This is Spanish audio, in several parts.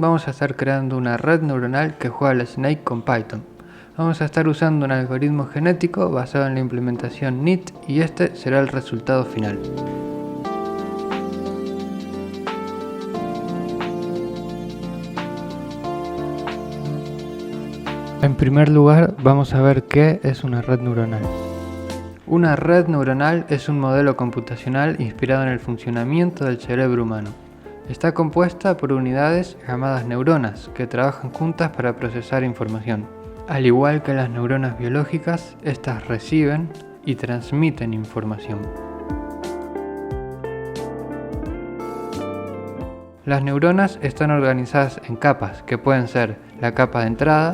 vamos a estar creando una red neuronal que juega al Snake con Python. Vamos a estar usando un algoritmo genético basado en la implementación NIT y este será el resultado final. En primer lugar, vamos a ver qué es una red neuronal. Una red neuronal es un modelo computacional inspirado en el funcionamiento del cerebro humano. Está compuesta por unidades llamadas neuronas que trabajan juntas para procesar información. Al igual que las neuronas biológicas, estas reciben y transmiten información. Las neuronas están organizadas en capas que pueden ser la capa de entrada,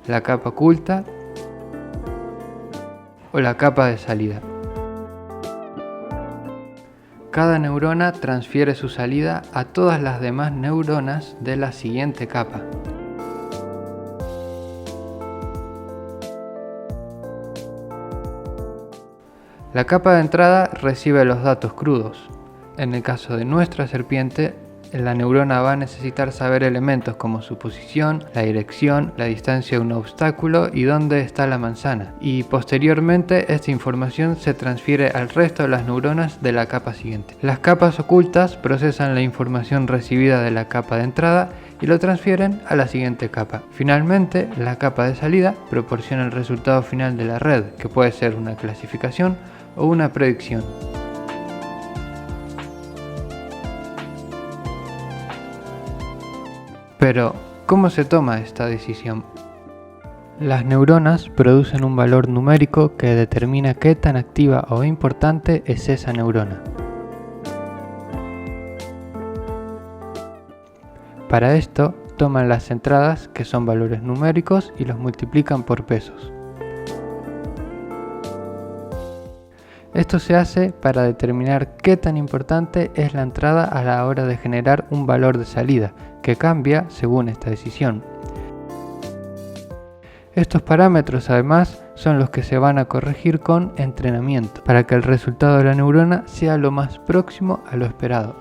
la capa oculta o la capa de salida. Cada neurona transfiere su salida a todas las demás neuronas de la siguiente capa. La capa de entrada recibe los datos crudos. En el caso de nuestra serpiente, la neurona va a necesitar saber elementos como su posición, la dirección, la distancia de un obstáculo y dónde está la manzana. Y posteriormente esta información se transfiere al resto de las neuronas de la capa siguiente. Las capas ocultas procesan la información recibida de la capa de entrada y lo transfieren a la siguiente capa. Finalmente, la capa de salida proporciona el resultado final de la red, que puede ser una clasificación o una predicción. Pero, ¿cómo se toma esta decisión? Las neuronas producen un valor numérico que determina qué tan activa o importante es esa neurona. Para esto, toman las entradas, que son valores numéricos, y los multiplican por pesos. Esto se hace para determinar qué tan importante es la entrada a la hora de generar un valor de salida, que cambia según esta decisión. Estos parámetros además son los que se van a corregir con entrenamiento, para que el resultado de la neurona sea lo más próximo a lo esperado.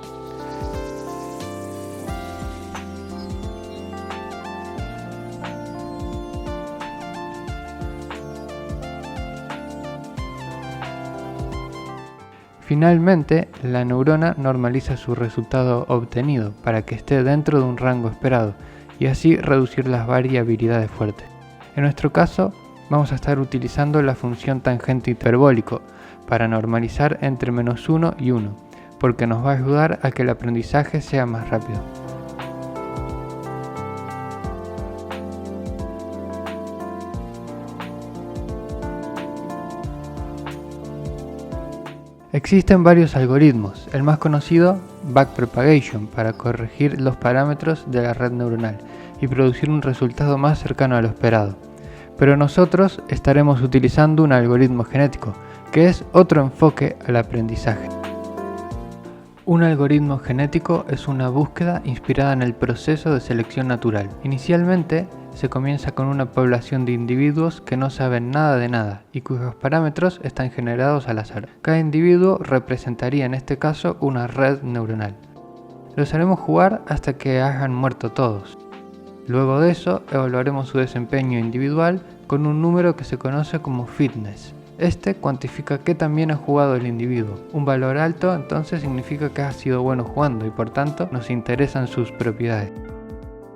Finalmente, la neurona normaliza su resultado obtenido para que esté dentro de un rango esperado y así reducir las variabilidades fuertes. En nuestro caso, vamos a estar utilizando la función tangente hiperbólico para normalizar entre -1 y 1, porque nos va a ayudar a que el aprendizaje sea más rápido. Existen varios algoritmos, el más conocido, backpropagation, para corregir los parámetros de la red neuronal y producir un resultado más cercano a lo esperado. Pero nosotros estaremos utilizando un algoritmo genético, que es otro enfoque al aprendizaje. Un algoritmo genético es una búsqueda inspirada en el proceso de selección natural. Inicialmente, se comienza con una población de individuos que no saben nada de nada y cuyos parámetros están generados al azar. Cada individuo representaría en este caso una red neuronal. Los haremos jugar hasta que hayan muerto todos. Luego de eso, evaluaremos su desempeño individual con un número que se conoce como fitness. Este cuantifica qué tan bien ha jugado el individuo. Un valor alto entonces significa que ha sido bueno jugando y por tanto nos interesan sus propiedades.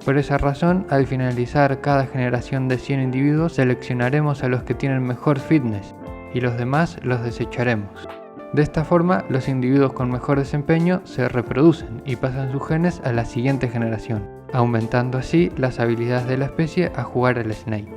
Por esa razón, al finalizar cada generación de 100 individuos, seleccionaremos a los que tienen mejor fitness y los demás los desecharemos. De esta forma, los individuos con mejor desempeño se reproducen y pasan sus genes a la siguiente generación, aumentando así las habilidades de la especie a jugar al Snake.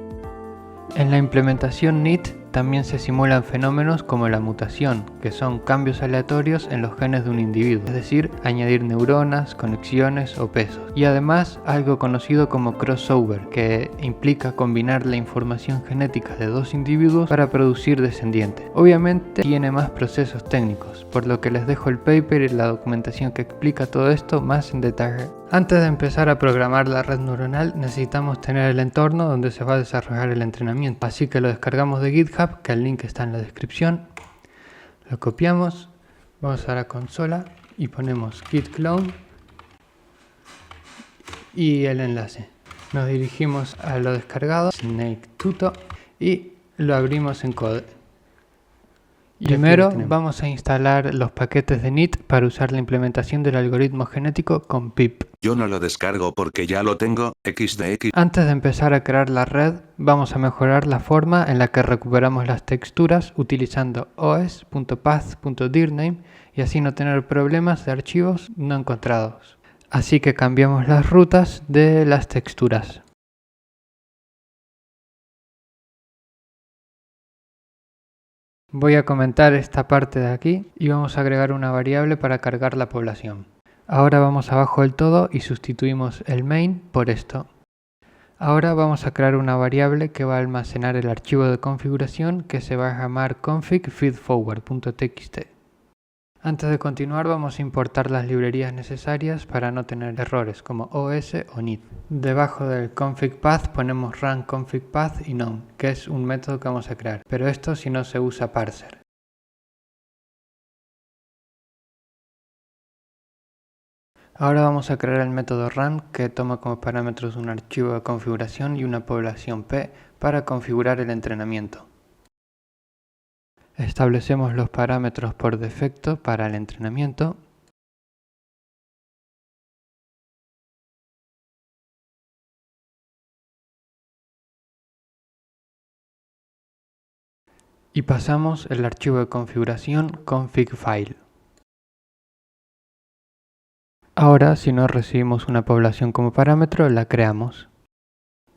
En la implementación NIT también se simulan fenómenos como la mutación, que son cambios aleatorios en los genes de un individuo, es decir, añadir neuronas, conexiones o pesos. Y además algo conocido como crossover, que implica combinar la información genética de dos individuos para producir descendientes. Obviamente tiene más procesos técnicos, por lo que les dejo el paper y la documentación que explica todo esto más en detalle. Antes de empezar a programar la red neuronal necesitamos tener el entorno donde se va a desarrollar el entrenamiento, así que lo descargamos de GitHub, que el link está en la descripción, lo copiamos, vamos a la consola y ponemos git clone y el enlace. Nos dirigimos a lo descargado, Snake Tuto, y lo abrimos en Code. Primero vamos a instalar los paquetes de NIT para usar la implementación del algoritmo genético con pip. Yo no lo descargo porque ya lo tengo, xdx. Antes de empezar a crear la red, vamos a mejorar la forma en la que recuperamos las texturas utilizando os.path.dirname y así no tener problemas de archivos no encontrados. Así que cambiamos las rutas de las texturas. Voy a comentar esta parte de aquí y vamos a agregar una variable para cargar la población. Ahora vamos abajo del todo y sustituimos el main por esto. Ahora vamos a crear una variable que va a almacenar el archivo de configuración que se va a llamar config.feedforward.txt. Antes de continuar vamos a importar las librerías necesarias para no tener errores como OS o NIT. Debajo del config path ponemos run config path y none, que es un método que vamos a crear, pero esto si no se usa parser. Ahora vamos a crear el método run que toma como parámetros un archivo de configuración y una población P para configurar el entrenamiento. Establecemos los parámetros por defecto para el entrenamiento. Y pasamos el archivo de configuración config file. Ahora, si no recibimos una población como parámetro, la creamos.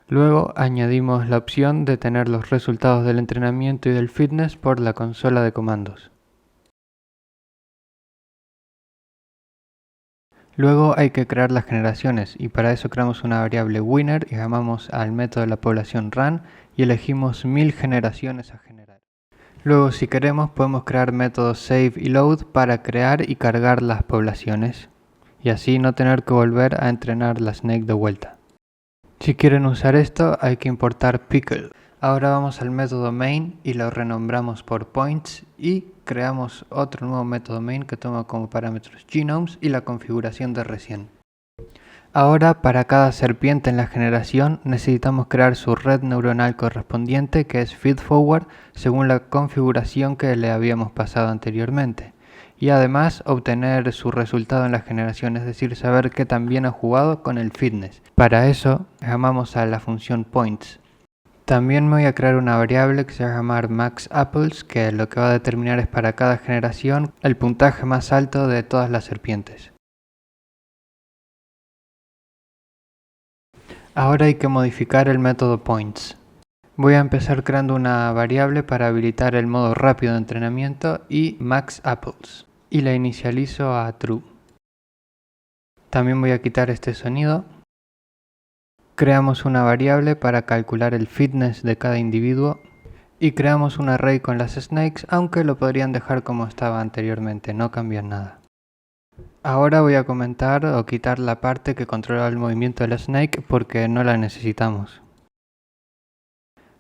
Luego añadimos la opción de tener los resultados del entrenamiento y del fitness por la consola de comandos. Luego hay que crear las generaciones y para eso creamos una variable winner y llamamos al método de la población run y elegimos 1000 generaciones a generar. Luego si queremos podemos crear métodos save y load para crear y cargar las poblaciones y así no tener que volver a entrenar la snake de vuelta. Si quieren usar esto hay que importar pickle. Ahora vamos al método main y lo renombramos por points y creamos otro nuevo método main que toma como parámetros genomes y la configuración de recién. Ahora para cada serpiente en la generación necesitamos crear su red neuronal correspondiente que es feedforward según la configuración que le habíamos pasado anteriormente. Y además obtener su resultado en la generación, es decir, saber qué tan bien ha jugado con el fitness. Para eso llamamos a la función points. También me voy a crear una variable que se va a llamar maxApples, que lo que va a determinar es para cada generación el puntaje más alto de todas las serpientes. Ahora hay que modificar el método points. Voy a empezar creando una variable para habilitar el modo rápido de entrenamiento y maxApples y la inicializo a true. También voy a quitar este sonido. Creamos una variable para calcular el fitness de cada individuo y creamos un array con las snakes, aunque lo podrían dejar como estaba anteriormente, no cambian nada. Ahora voy a comentar o quitar la parte que controla el movimiento de la snake porque no la necesitamos.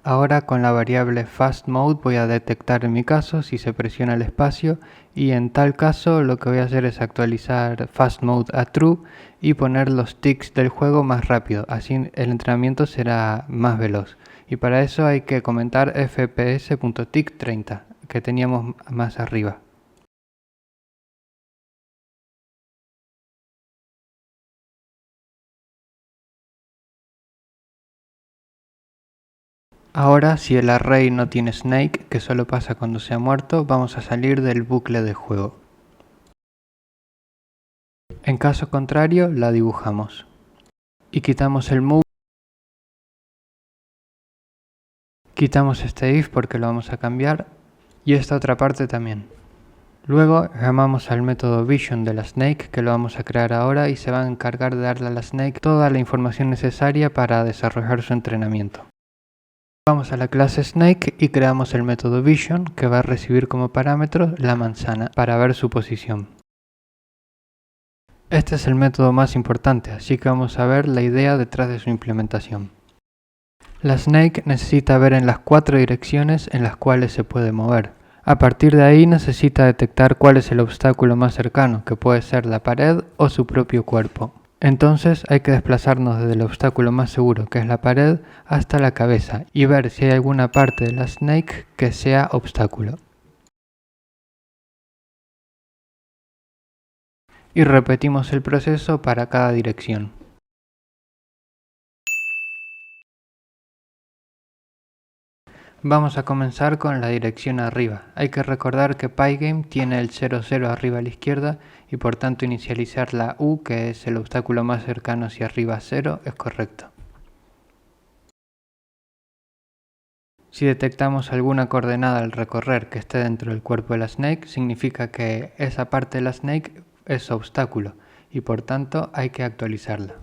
Ahora con la variable fastMode voy a detectar en mi caso si se presiona el espacio y en tal caso lo que voy a hacer es actualizar fastMode a true y poner los ticks del juego más rápido, así el entrenamiento será más veloz. Y para eso hay que comentar fps.tick30 que teníamos más arriba. Ahora, si el array no tiene snake, que solo pasa cuando se ha muerto, vamos a salir del bucle de juego. En caso contrario, la dibujamos. Y quitamos el move. Quitamos este if porque lo vamos a cambiar. Y esta otra parte también. Luego llamamos al método vision de la snake, que lo vamos a crear ahora y se va a encargar de darle a la snake toda la información necesaria para desarrollar su entrenamiento. Vamos a la clase snake y creamos el método vision que va a recibir como parámetro la manzana para ver su posición. Este es el método más importante, así que vamos a ver la idea detrás de su implementación. La snake necesita ver en las 4 direcciones en las cuales se puede mover. A partir de ahí necesita detectar cuál es el obstáculo más cercano, que puede ser la pared o su propio cuerpo. Entonces hay que desplazarnos desde el obstáculo más seguro, que es la pared, hasta la cabeza y ver si hay alguna parte de la snake que sea obstáculo. Y repetimos el proceso para cada dirección. Vamos a comenzar con la dirección arriba. Hay que recordar que Pygame tiene el 00 arriba a la izquierda y por tanto inicializar la U, que es el obstáculo más cercano hacia arriba a 0, es correcto. Si detectamos alguna coordenada al recorrer que esté dentro del cuerpo de la snake, significa que esa parte de la snake es obstáculo y por tanto hay que actualizarla.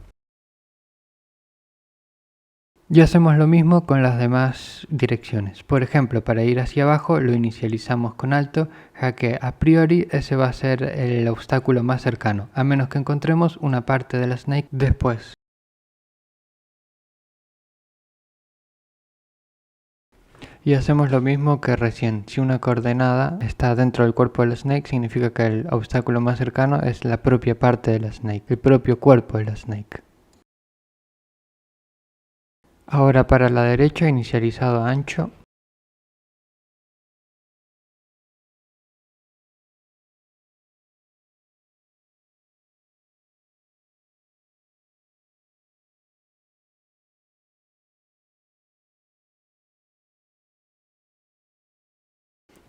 Y hacemos lo mismo con las demás direcciones. Por ejemplo, para ir hacia abajo lo inicializamos con alto, ya que a priori ese va a ser el obstáculo más cercano, a menos que encontremos una parte de la snake después. Y hacemos lo mismo que recién. Si una coordenada está dentro del cuerpo de la snake, significa que el obstáculo más cercano es la propia parte de la snake, el propio cuerpo de la snake. Ahora para la derecha, inicializado a ancho.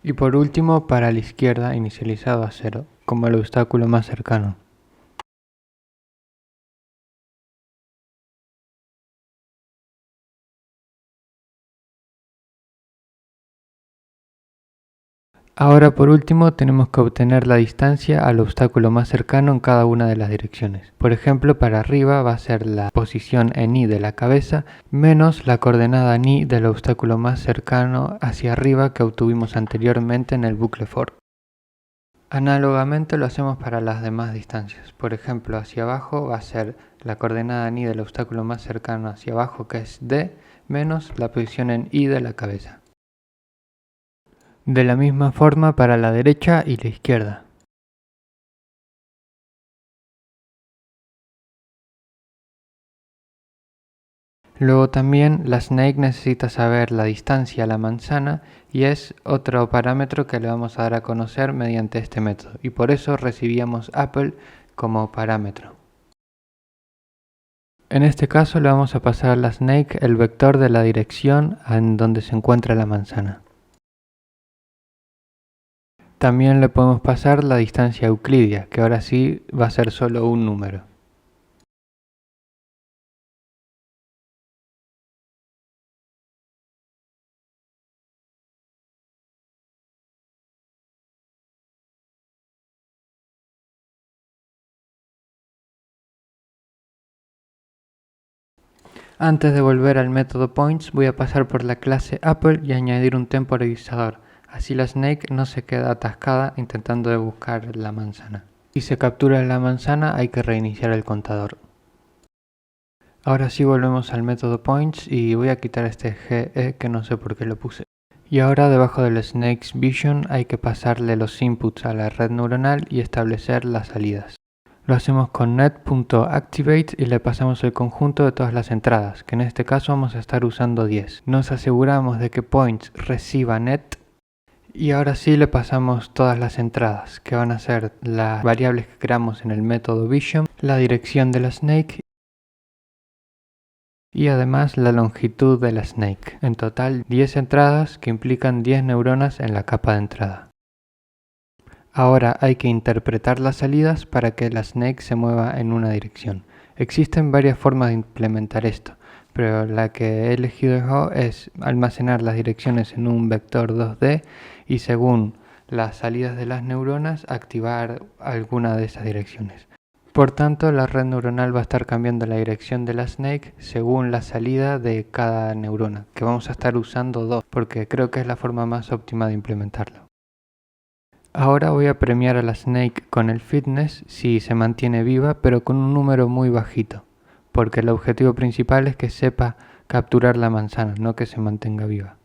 Y por último, para la izquierda, inicializado a 0, como el obstáculo más cercano. Ahora por último tenemos que obtener la distancia al obstáculo más cercano en cada una de las direcciones. Por ejemplo, para arriba va a ser la posición en Y de la cabeza menos la coordenada en Y del obstáculo más cercano hacia arriba que obtuvimos anteriormente en el bucle for. Análogamente lo hacemos para las demás distancias. Por ejemplo, hacia abajo va a ser la coordenada en Y del obstáculo más cercano hacia abajo, que es D, menos la posición en Y de la cabeza. De la misma forma para la derecha y la izquierda. Luego también la snake necesita saber la distancia a la manzana y es otro parámetro que le vamos a dar a conocer mediante este método y por eso recibíamos Apple como parámetro. En este caso le vamos a pasar a la snake el vector de la dirección en donde se encuentra la manzana. También le podemos pasar la distancia euclidia, que ahora sí va a ser solo un número. Antes de volver al método points voy a pasar por la clase Apple y añadir un temporizador. Así la snake no se queda atascada intentando de buscar la manzana. Si se captura la manzana hay que reiniciar el contador. Ahora sí volvemos al método points y voy a quitar este GE que no sé por qué lo puse. Y ahora debajo del Snake's Vision hay que pasarle los inputs a la red neuronal y establecer las salidas. Lo hacemos con net.activate y le pasamos el conjunto de todas las entradas, que en este caso vamos a estar usando 10. Nos aseguramos de que points reciba net y ahora sí le pasamos todas las entradas, que van a ser las variables que creamos en el método vision, la dirección de la snake y además la longitud de la snake. En total 10 entradas que implican 10 neuronas en la capa de entrada. Ahora hay que interpretar las salidas para que la snake se mueva en una dirección. Existen varias formas de implementar esto, pero la que he elegido yo es almacenar las direcciones en un vector 2D y según las salidas de las neuronas activar alguna de esas direcciones. Por tanto, la red neuronal va a estar cambiando la dirección de la snake según la salida de cada neurona, que vamos a estar usando 2 porque creo que es la forma más óptima de implementarlo. Ahora voy a premiar a la snake con el fitness si se mantiene viva, pero con un número muy bajito, porque el objetivo principal es que sepa capturar la manzana, no que se mantenga viva.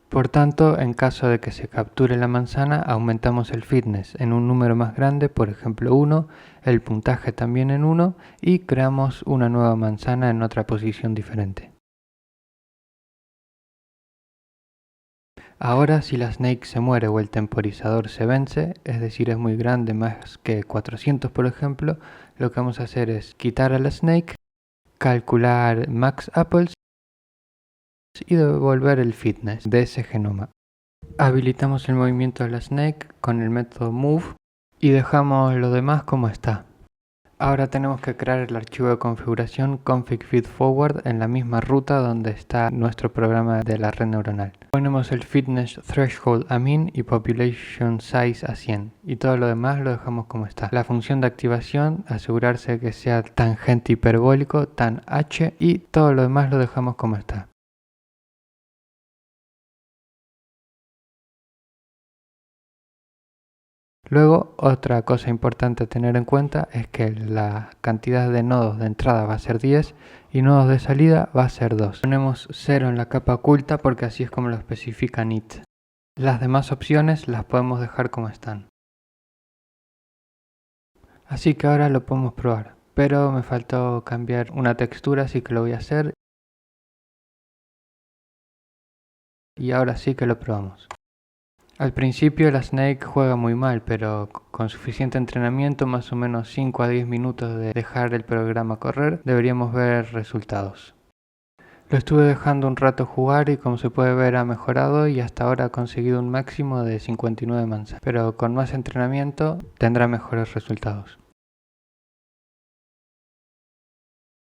Por tanto, en caso de que se capture la manzana, aumentamos el fitness en un número más grande, por ejemplo 1, el puntaje también en 1 y creamos una nueva manzana en otra posición diferente. Ahora, si la snake se muere o el temporizador se vence, es decir, es muy grande, más que 400 por ejemplo, lo que vamos a hacer es quitar a la snake, calcular max apples y devolver el fitness de ese genoma. Habilitamos el movimiento de la snake con el método move y dejamos lo demás como está. Ahora tenemos que crear el archivo de configuración config feedforward en la misma ruta donde está nuestro programa de la red neuronal. Ponemos el fitness threshold a min y population size a 100 y todo lo demás lo dejamos como está. La función de activación, asegurarse que sea tangente hiperbólico, tan h, y todo lo demás lo dejamos como está. Luego, otra cosa importante a tener en cuenta es que la cantidad de nodos de entrada va a ser 10 y nodos de salida va a ser 2. Ponemos 0 en la capa oculta porque así es como lo especifica NIT. Las demás opciones las podemos dejar como están. Así que ahora lo podemos probar, pero me faltó cambiar una textura, así que lo voy a hacer. Y ahora sí que lo probamos. Al principio la Snake juega muy mal, pero con suficiente entrenamiento, más o menos 5 a 10 minutos de dejar el programa correr, deberíamos ver resultados. Lo estuve dejando un rato jugar y como se puede ver ha mejorado y hasta ahora ha conseguido un máximo de 59 manzanas, pero con más entrenamiento tendrá mejores resultados.